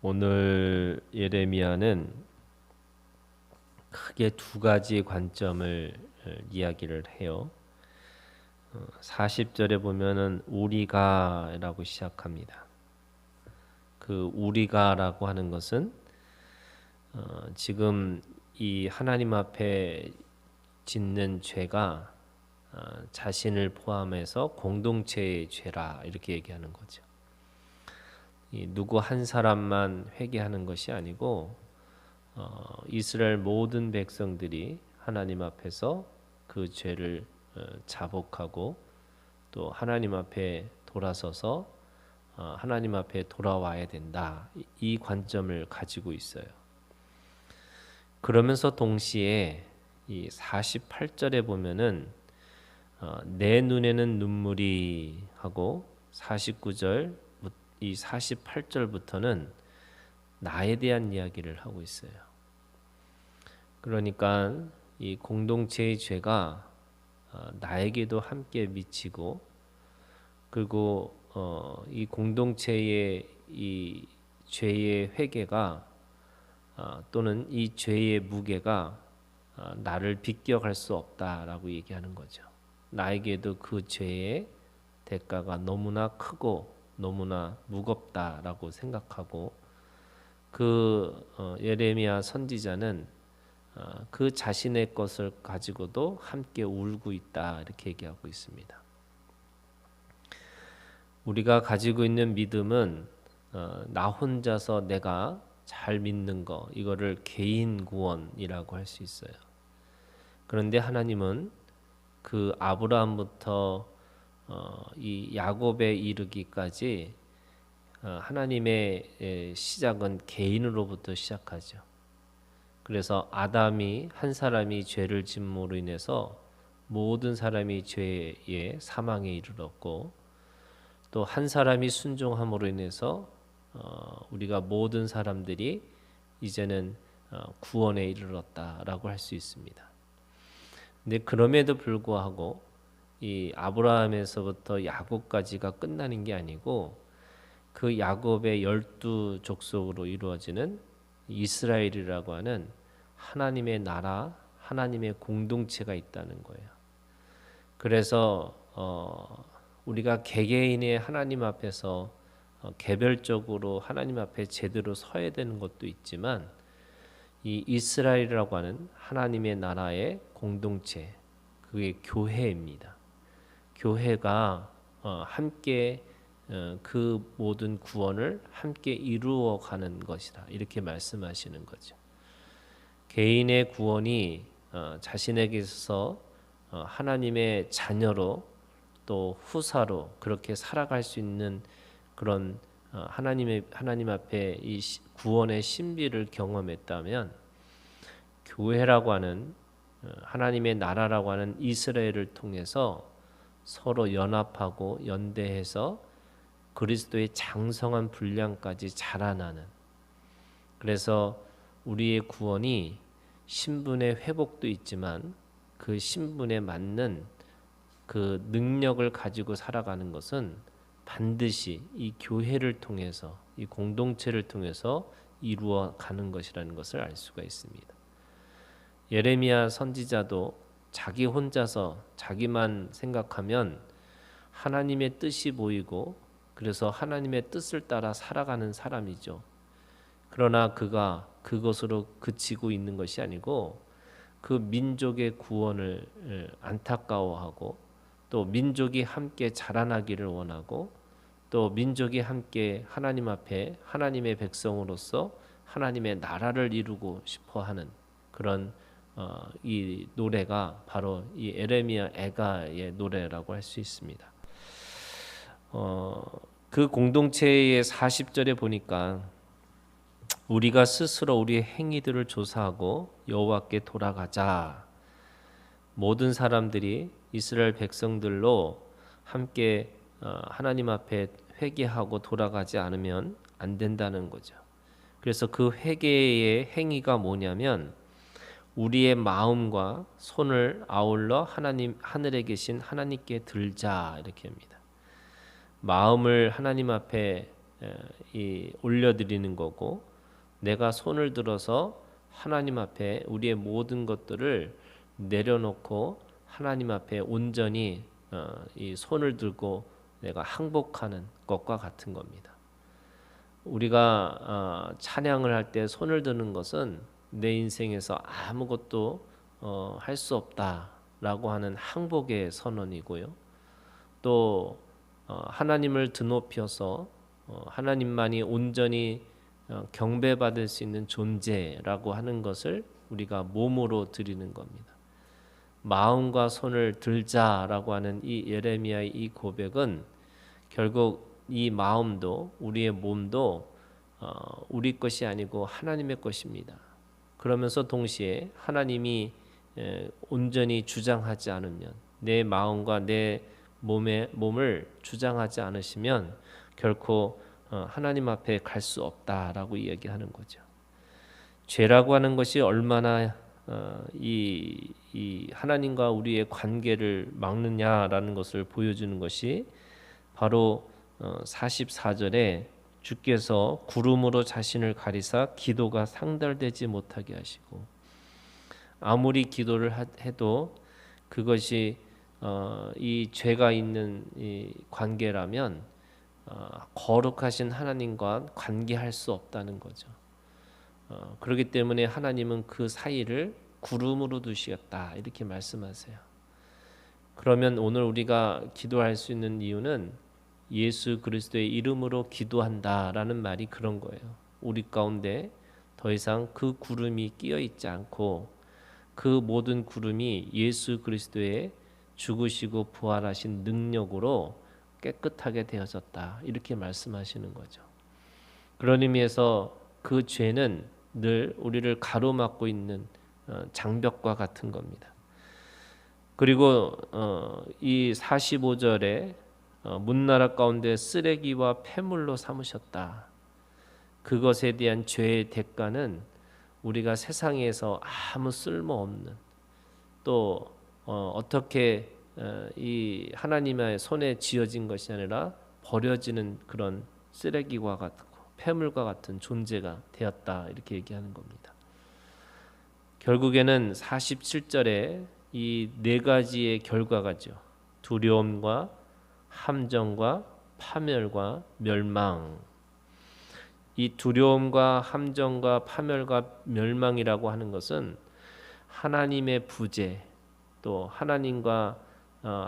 오늘 예레미야는 크게 두 가지 관점을 이야기를 해요. 40절에 보면은 우리가라고 시작합니다. 그 우리가라고 하는 것은 지금 이 하나님 앞에 짓는 죄가 자신을 포함해서 공동체의 죄라 이렇게 얘기하는 거죠. 누구 한 사람만 회개하는 것이 아니고 이스라엘 모든 백성들이 하나님 앞에서 그 죄를 자복하고 또 하나님 앞에 돌아서서 하나님 앞에 돌아와야 된다. 이 관점을 가지고 있어요. 그러면서 동시에 이 48절에 보면은 내 눈에는 눈물이 하고 49절 이 48절부터는 나에 대한 이야기를 하고 있어요. 그러니까 이 공동체의 죄가 나에게도 함께 미치고 그리고 이 공동체의 이 죄의 회개가 또는 이 죄의 무게가 나를 비껴갈 수 없다라고 얘기하는 거죠. 나에게도 그 죄의 대가가 너무나 크고 너무나 무겁다라고 생각하고 그 예레미야 선지자는 그 자신의 것을 가지고도 함께 울고 있다 이렇게 얘기하고 있습니다. 우리가 가지고 있는 믿음은 나 혼자서 내가 잘 믿는 거 이거를 개인 구원이라고 할 수 있어요. 그런데 하나님은 그 아브라함부터 이 야곱에 이르기까지 하나님의 시작은 개인으로부터 시작하죠. 그래서 아담이 한 사람이 죄를 짓므로 인해서 모든 사람이 죄의 사망에 이르렀고 또 한 사람이 순종함으로 인해서 우리가 모든 사람들이 이제는 구원에 이르렀다라고 할 수 있습니다. 근데 그럼에도 불구하고 이 아브라함에서부터 야곱까지가 끝나는 게 아니고 그 야곱의 12족속으로 이루어지는 이스라엘이라고 하는 하나님의 나라, 하나님의 공동체가 있다는 거예요. 그래서 우리가 개개인의 하나님 앞에서 개별적으로 하나님 앞에 제대로 서야 되는 것도 있지만 이 이스라엘이라고 하는 하나님의 나라의 공동체, 그게 교회입니다. 교회가 함께 그 모든 구원을 함께 이루어가는 것이다. 이렇게 말씀하시는 거죠. 개인의 구원이 자신에게 있어서 하나님의 자녀로 또 후사로 그렇게 살아갈 수 있는 그런 하나님 앞에 이 구원의 신비를 경험했다면 교회라고 하는 하나님의 나라라고 하는 이스라엘을 통해서 서로 연합하고 연대해서 그리스도의 장성한 분량까지 자라나는, 그래서 우리의 구원이 신분의 회복도 있지만 그 신분에 맞는 그 능력을 가지고 살아가는 것은 반드시 이 교회를 통해서 이 공동체를 통해서 이루어 가는 것이라는 것을 알 수가 있습니다. 예레미야 선지자도 자기 혼자서 자기만 생각하면 하나님의 뜻이 보이고 그래서 하나님의 뜻을 따라 살아가는 사람이죠. 그러나 그가 그것으로 그치고 있는 것이 아니고 그 민족의 구원을 안타까워하고 또 민족이 함께 자라나기를 원하고 또 민족이 함께 하나님 앞에 하나님의 백성으로서 하나님의 나라를 이루고 싶어하는 그런 이 노래가 바로 이 에레미야 애가의 노래라고 할 수 있습니다. 그 공동체의 40절에 보니까 우리가 스스로 우리의 행위들을 조사하고 여호와께 돌아가자. 모든 사람들이 이스라엘 백성들로 함께 하나님 앞에 회개하고 돌아가지 않으면 안 된다는 거죠. 그래서 그 회개의 행위가 뭐냐면 우리의 마음과 손을 아울러 하나님 하늘에 계신 하나님께 들자 이렇게 합니다. 마음을 하나님 앞에 이 올려드리는 거고, 내가 손을 들어서 하나님 앞에 우리의 모든 것들을 내려놓고 하나님 앞에 온전히 이 손을 들고 내가 항복하는 것과 같은 겁니다. 우리가 찬양을 할 때 손을 드는 것은 내 인생에서 아무것도 할 수 없다라고 하는 항복의 선언이고요. 또 하나님을 드높여서 하나님만이 온전히 경배받을 수 있는 존재라고 하는 것을 우리가 몸으로 드리는 겁니다. 마음과 손을 들자라고 하는 이 예레미야의 이 고백은 결국 이 마음도 우리의 몸도 우리 것이 아니고 하나님의 것입니다. 그러면서 동시에 하나님이 온전히 주장하지 않으면, 내 마음과 내 몸을 주장하지 않으시면 결코 하나님 앞에 갈 수 없다라고 이야기하는 거죠. 죄라고 하는 것이 얼마나 이 하나님과 우리의 관계를 막느냐라는 것을 보여주는 것이 바로 44절에 주께서 구름으로 자신을 가리사 기도가 상달되지 못하게 하시고, 아무리 기도를 해도 그것이 이 죄가 있는 이 관계라면 거룩하신 하나님과 관계할 수 없다는 거죠. 그렇기 때문에 하나님은 그 사이를 구름으로 두시겠다 이렇게 말씀하세요. 그러면 오늘 우리가 기도할 수 있는 이유는 예수 그리스도의 이름으로 기도한다라는 말이 그런 거예요. 우리 가운데 더 이상 그 구름이 끼어 있지 않고 그 모든 구름이 예수 그리스도의 죽으시고 부활하신 능력으로 깨끗하게 되어졌다 이렇게 말씀하시는 거죠. 그런 의미에서 그 죄는 늘 우리를 가로막고 있는 장벽과 같은 겁니다. 그리고 이 45절에 문나라 가운데 쓰레기와 폐물로 삼으셨다. 그것에 대한 죄의 대가는 우리가 세상에서 아무 쓸모없는, 또 어떻게 이 하나님의 손에 지어진 것이 아니라 버려지는 그런 쓰레기와 같고 폐물과 같은 존재가 되었다 이렇게 얘기하는 겁니다. 결국에는 47절에 이 네 가지의 결과가죠. 두려움과 함정과 파멸과 멸망. 이 두려움과 함정과 파멸과 멸망이라고 하는 것은 하나님의 부재, 또 하나님과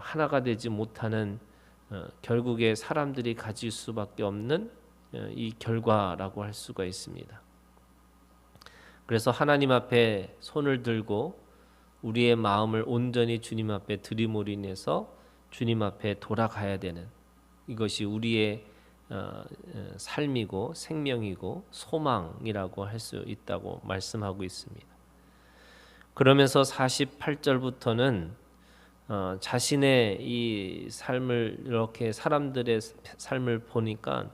하나가 되지 못하는 결국에 사람들이 가질 수밖에 없는 이 결과라고 할 수가 있습니다. 그래서 하나님 앞에 손을 들고 우리의 마음을 온전히 주님 앞에 드림으로 인해서 주님 앞에 돌아가야 되는, 이것이 우리의 삶이고 생명이고 소망이라고 할 수 있다고 말씀하고 있습니다. 그러면서 48절부터는 자신의 이 삶을, 이렇게 사람들의 삶을 보니까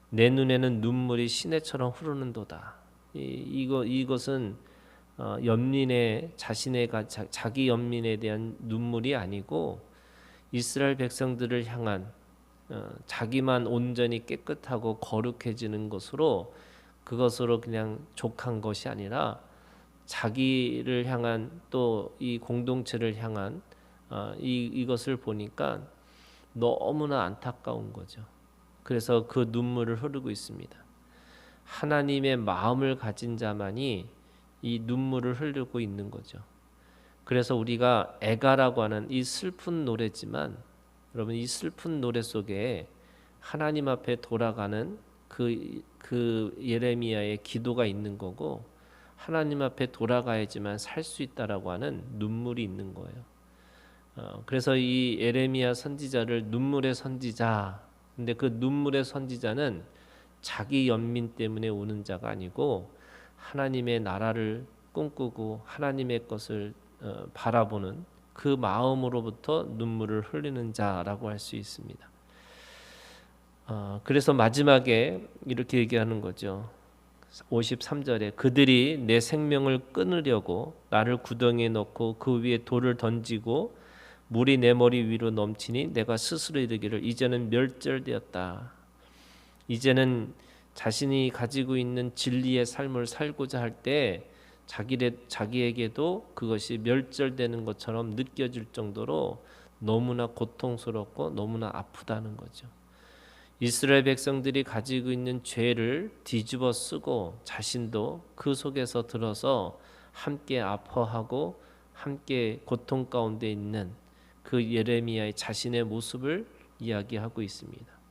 내 눈에는 눈물이 시내처럼 흐르는도다. 이것은 연민의 자신의 자기 연민에 대한 눈물이 아니고 이스라엘 백성들을 향한 자기만 온전히 깨끗하고 거룩해지는 것으로, 그것으로 그냥 족한 것이 아니라 자기를 향한, 또 이 공동체를 향한 이것을 보니까 너무나 안타까운 거죠. 그래서 그 눈물을 흐르고 있습니다. 하나님의 마음을 가진 자만이 이 눈물을 흘리고 있는 거죠. 그래서 우리가 애가라고 하는 이 슬픈 노래지만, 여러분 이 슬픈 노래 속에 하나님 앞에 돌아가는 그 예레미야의 기도가 있는 거고, 하나님 앞에 돌아가야지만 살 수 있다라고 하는 눈물이 있는 거예요. 그래서 이 예레미야 선지자를 눈물의 선지자, 근데 그 눈물의 선지자는 자기 연민 때문에 우는 자가 아니고 하나님의 나라를 꿈꾸고 하나님의 것을 바라보는 그 마음으로부터 눈물을 흘리는 자라고 할 수 있습니다. 그래서 마지막에 이렇게 얘기하는 거죠. 53절에 그들이 내 생명을 끊으려고 나를 구덩이에 넣고 그 위에 돌을 던지고 물이 내 머리 위로 넘치니 내가 스스로 이르기를 이제는 멸절되었다. 이제는 자신이 가지고 있는 진리의 삶을 살고자 할 때 자기에게도 그것이 멸절되는 것처럼 느껴질 정도로 너무나 고통스럽고 너무나 아프다는 거죠. 이스라엘 백성들이 가지고 있는 죄를 뒤집어 쓰고 자신도 그 속에서 들어서 함께 아파하고 함께 고통 가운데 있는 그 예레미야의 자신의 모습을 이야기하고 있습니다.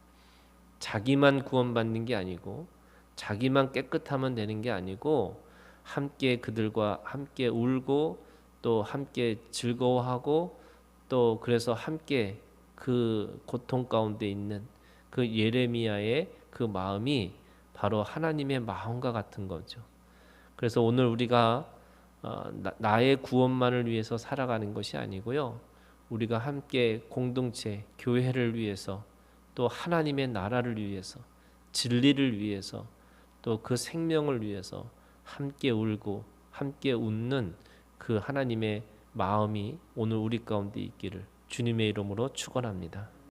자기만 구원받는 게 아니고 자기만 깨끗하면 되는 게 아니고 함께 그들과 함께 울고 또 함께 즐거워하고 또 그래서 함께 그 고통 가운데 있는 그 예레미야의 그 마음이 바로 하나님의 마음과 같은 거죠. 그래서 오늘 우리가 나의 구원만을 위해서 살아가는 것이 아니고요. 우리가 함께 공동체, 교회를 위해서 또 하나님의 나라를 위해서 진리를 위해서 또 그 생명을 위해서 함께 울고 함께 웃는 그 하나님의 마음이 오늘 우리 가운데 있기를 주님의 이름으로 축원합니다.